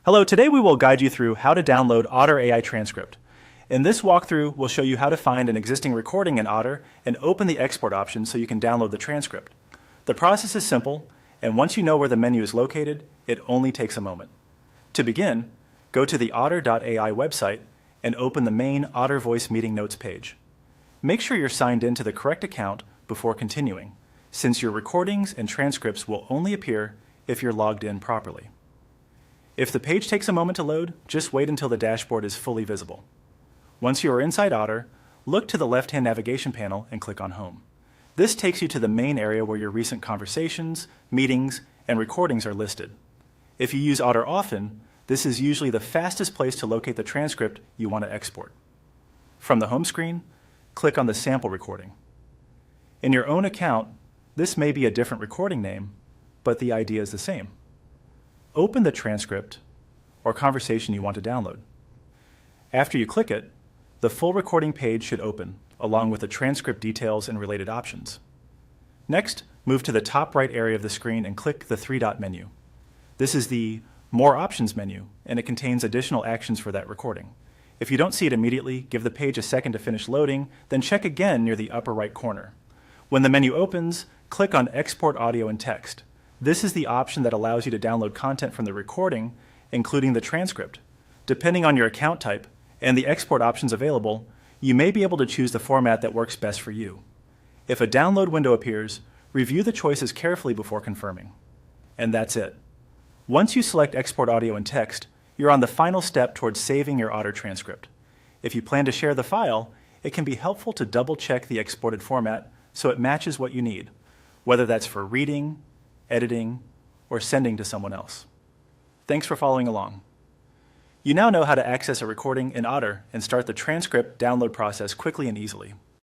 Hello, today we will guide you through how to download Otter AI Transcript. In this walkthrough, we'll show you how to find an existing recording in Otter and open the export option so you can download the transcript. The process is simple, and once you know where the menu is located, it only takes a moment. To begin, go to the otter.ai website and open the main Otter Voice Meeting Notes page. Make sure you're signed in to the correct account before continuing, since your recordings and transcripts will only appear if you're logged in properly. If the page takes a moment to load, just wait until the dashboard is fully visible. Once you are inside Otter, look to the left-hand navigation panel and click on Home. This takes you to the main area where your recent conversations, meetings, and recordings are listed. If you use Otter often, this is usually the fastest place to locate the transcript you want to export. From the home screen, click on the sample recording. In your own account, this may be a different recording name, but the idea is the same. Open the transcript or conversation you want to download. After you click it, the full recording page should open, along with the transcript details and related options. Next, move to the top right area of the screen and click the three-dot menu. This is the More Options menu, and it contains additional actions for that recording. If you don't see it immediately, give the page a second to finish loading, then check again near the upper right corner. When the menu opens, click on Export Audio and Text. This is the option that allows you to download content from the recording, including the transcript. Depending on your account type and the export options available, you may be able to choose the format that works best for you. If a download window appears, review the choices carefully before confirming. And that's it. Once you select Export Audio and Text, you're on the final step towards saving your Otter transcript. If you plan to share the file, it can be helpful to double-check the exported format so it matches what you need, whether that's for reading, editing, or sending to someone else. Thanks for following along. You now know how to access a recording in Otter and start the transcript download process quickly and easily.